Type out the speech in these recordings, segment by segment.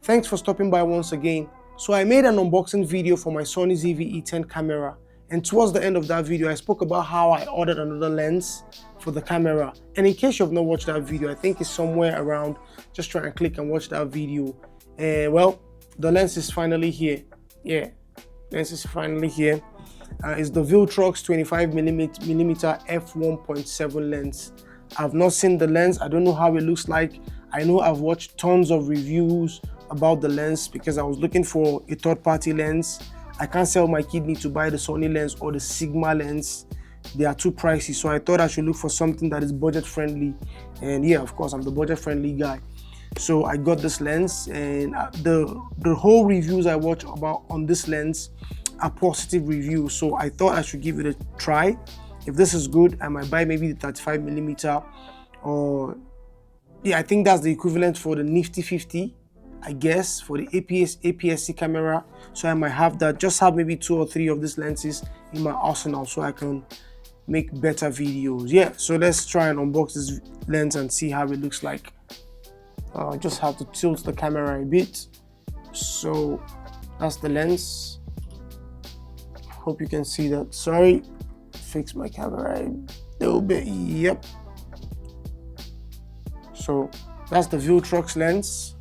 Thanks for stopping by once again. So I made an unboxing video for my Sony ZV-E10 camera, and towards the end of that video I spoke about how I ordered another lens for the camera. And in case you have not watched that video, I think it's somewhere around, just try and click and watch that video. And well, the lens is finally here. Yeah, lens is finally here. It's the Viltrox 25mm f1.7 lens. I've not seen the lens, I don't know how it looks like. I know I've watched tons of reviews about the lens because I was looking for a third-party lens. I can't sell my kidney to buy the Sony lens or the Sigma lens. They are too pricey, so I thought I should look for something that is budget friendly. And yeah, of course, I'm the budget friendly guy. So I got this lens, and the whole reviews I watch about on this lens are positive reviews. So I thought I should give it a try. If this is good, I might buy maybe the 35mm, or yeah, I think that's the equivalent for the Nifty 50, I guess, for the APS-C camera. So I might have that, just have maybe 2 or 3 of these lenses in my arsenal so I can make better videos. Yeah, so let's try and unbox this lens and see how it looks like. I just have to tilt the camera a bit. So that's the lens. Hope you can see that. Sorry, fix my camera a little bit. Yep. So that's the Viltrox lens.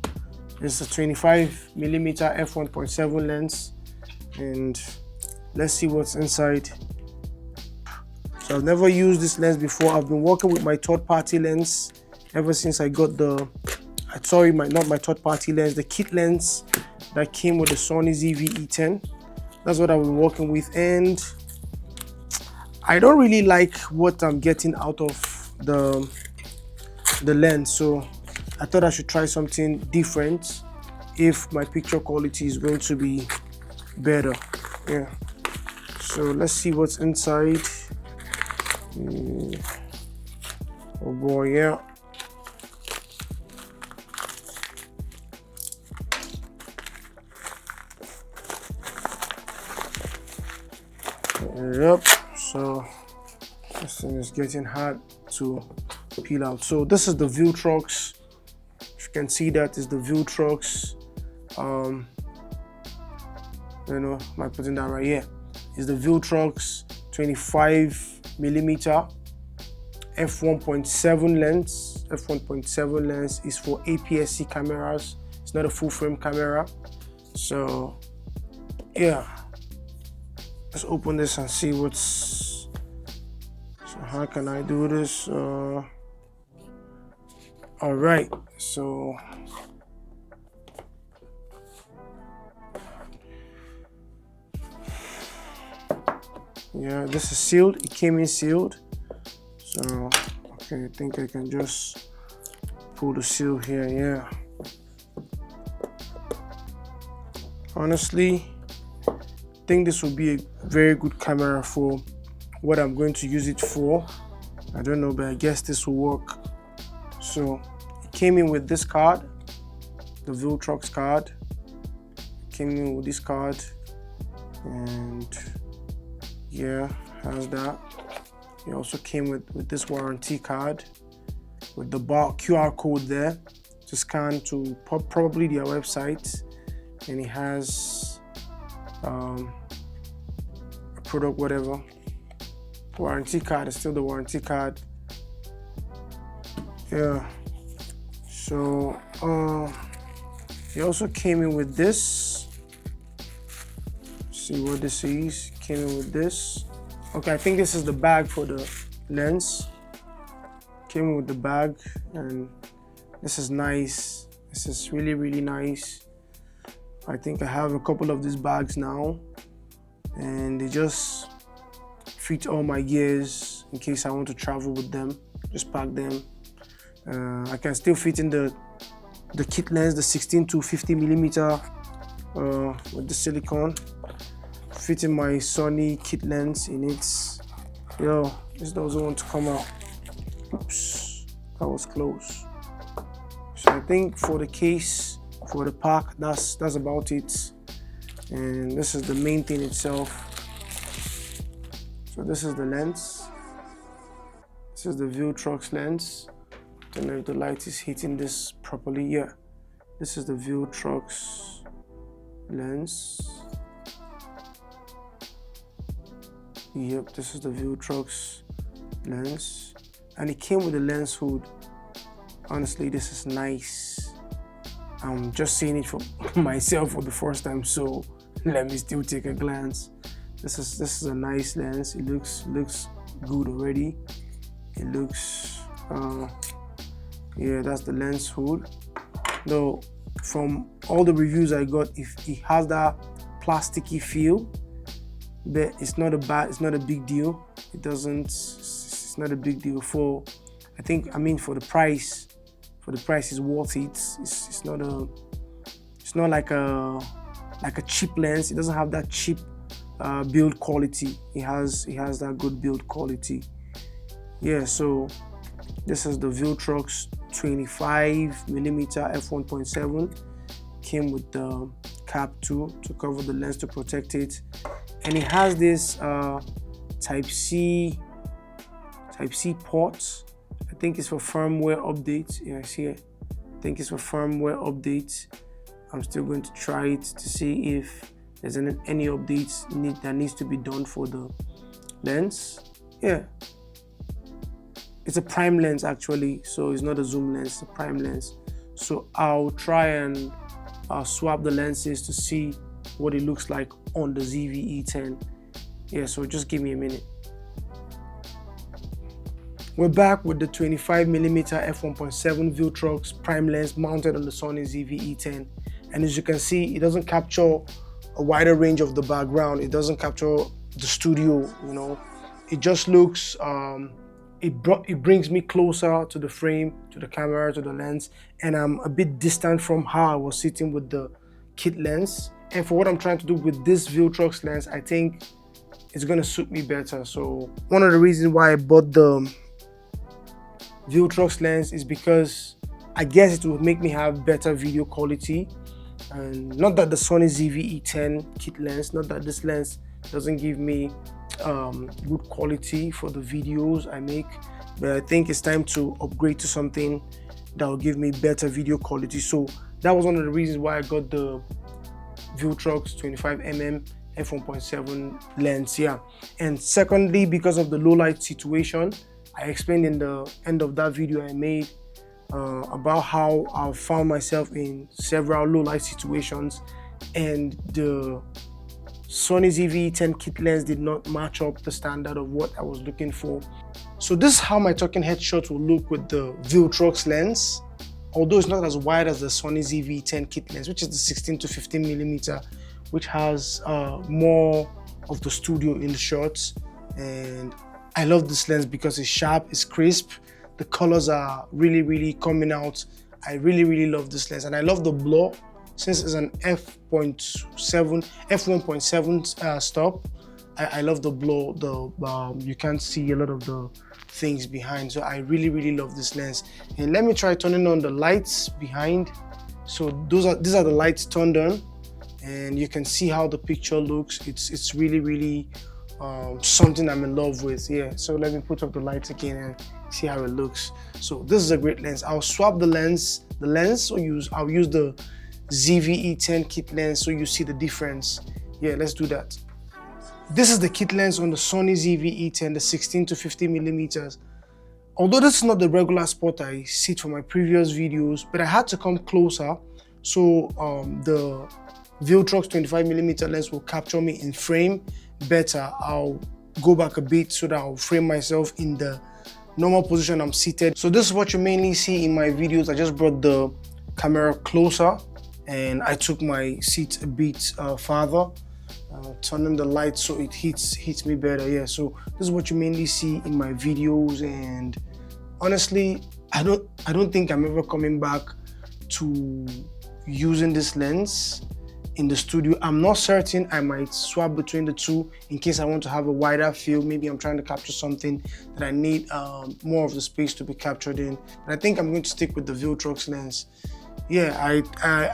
It's a 25mm f1.7 lens, and let's see what's inside. So I've never used this lens before. I've been working with my third-party lens ever since I got not my third-party lens, the kit lens that came with the Sony ZV-E10. That's what I've been working with, and I don't really like what I'm getting out of the lens, so I thought I should try something different if my picture quality is going to be better. Yeah, so let's see what's inside. Oh boy, yeah. Yep, so this thing is getting hard to peel out. So this is the Viltrox. If you can see, that is the Viltrox. You know, am I putting that right here? Is the Viltrox 25mm f1.7 lens. F1.7 lens is for APS-C cameras. It's not a full frame camera. So yeah, let's open this and see what's. So how can I do this? All right, so yeah, this is sealed. It came in sealed. So okay, I think I can just pull the seal here. Yeah, honestly, I think this will be a very good camera for what I'm going to use it for. I don't know, but I guess this will work. So it came in with this card, the Viltrox card. It came in with this card, and yeah, has that. It also came with this warranty card with the QR code there to scan to probably their website, and it has a product, whatever. Warranty card is still the warranty card. Yeah, so it also came in with this. Let's see what this is. It came in with this. Okay, I think this is the bag for the lens. Came in with the bag, and this is nice. This is really nice. I think I have a couple of these bags now, and they just fit all my gears in case I want to travel with them. Just pack them. I can still fit in the kit lens, the 16 to 50mm with the silicone. Fit in my Sony kit lens in it. Yo, this doesn't want to come out. Oops, that was close. So I think for the case, for the pack, that's about it. And this is the main thing itself. So this is the lens. This is the Viltrox lens. Don't know if the light is hitting this properly. Yeah, This is the Viltrox lens. Yep, this is the Viltrox lens, and it came with a lens hood. Honestly, this is nice. I'm just seeing it for myself for the first time, so let me still take a glance. This is a nice lens. It looks good already. It looks yeah, that's the lens hood. Though from all the reviews I got, if it has that plasticky feel, but it's not a big deal. It's not a big deal for, I mean for the price is worth it. It's not like a cheap lens. It doesn't have that cheap build quality. It has that good build quality. Yeah, so this is the Viltrox 25mm f1.7. Came with the cap too to cover the lens to protect it, and it has this Type-C port. I think it's for firmware updates. Yeah, see it. I think it's for firmware updates. I'm still going to try it to see if there's any updates that needs to be done for the lens. Yeah, it's a prime lens actually, so it's not a zoom lens, it's a prime lens. So I'll try and swap the lenses to see what it looks like on the ZV-E10. Yeah, so just give me a minute. We're back with the 25mm f1.7 Viltrox prime lens mounted on the Sony ZV-E10, and as you can see, it doesn't capture a wider range of the background. It doesn't capture the studio, you know. It just looks it brings me closer to the frame, to the camera, to the lens, and I'm a bit distant from how I was sitting with the kit lens. And for what I'm trying to do with this Viltrox lens, I think it's gonna suit me better. So one of the reasons why I bought the Viltrox lens is because I guess it will make me have better video quality. And not that the Sony ZV-E10 kit lens, not that this lens doesn't give me good quality for the videos I make, but I think it's time to upgrade to something that will give me better video quality. So that was one of the reasons why I got the Viltrox 25mm f1.7 lens. Yeah, and secondly, because of the low light situation, I explained in the end of that video I made about how I found myself in several low light situations, and the Sony ZV-E10 kit lens did not match up the standard of what I was looking for. So this is how my talking head shot will look with the Viltrox lens, although it's not as wide as the Sony ZV-E10 kit lens, which is the 16 to 15mm, which has more of the studio in the shots. And I love this lens because it's sharp, it's crisp, the colors are really coming out. I really love this lens, and I love the blur. Since it's an f1.7 stop, I love the blur. You can't see a lot of the things behind, so I really love this lens. And let me try turning on the lights behind. So these are the lights turned on, and you can see how the picture looks. It's really something I'm in love with. Yeah, so let me put up the lights again and see how it looks. So this is a great lens. I'll swap the lens. So I'll use the ZV-E10 kit lens so you see the difference. Yeah, let's do that. This is the kit lens on the Sony ZV-E10, the 16 to 50mm. Although this is not the regular spot I sit for my previous videos, but I had to come closer, so the Viltrox 25mm lens will capture me in frame better. I'll go back a bit so that I'll frame myself in the normal position I'm seated. So this is what you mainly see in my videos. I just brought the camera closer and I took my seat a bit farther, turning the light so it hits me better. Yeah, so this is what you mainly see in my videos, and honestly, I don't think I'm ever coming back to using this lens in the studio. I'm not certain. I might swap between the two in case I want to have a wider field. Maybe I'm trying to capture something that I need more of the space to be captured in. But I think I'm going to stick with the Viltrox lens. Yeah,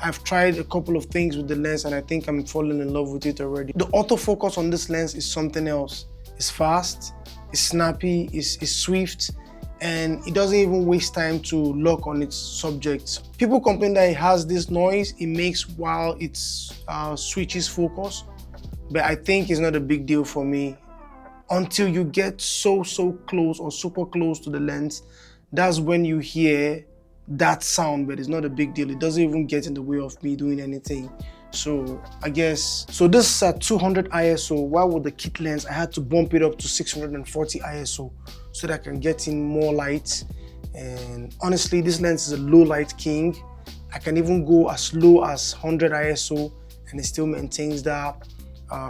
I've tried a couple of things with the lens, and I think I'm falling in love with it already. The autofocus on this lens is something else. It's fast, it's snappy, it's swift, and it doesn't even waste time to lock on its subject. People complain that it has this noise it makes while it switches focus, but I think it's not a big deal for me until you get so close or super close to the lens. That's when you hear that sound, but it's not a big deal. It doesn't even get in the way of me doing anything. So I guess, so this is at 200 ISO. While with the kit lens, I had to bump it up to 640 ISO so that I can get in more light. And honestly, this lens is a low light king. I can even go as low as 100 ISO and it still maintains that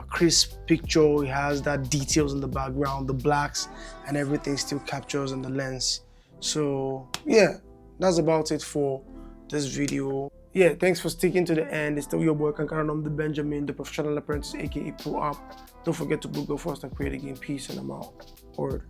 crisp picture. It has that details in the background, the blacks and everything still captures in the lens. So yeah, that's about it for this video. Yeah, thanks for sticking to the end. It's still your boy Kankaran, the Benjamin, the professional apprentice, aka Pro App. Don't forget to Google first and create again. Peace, and I'm out. Word.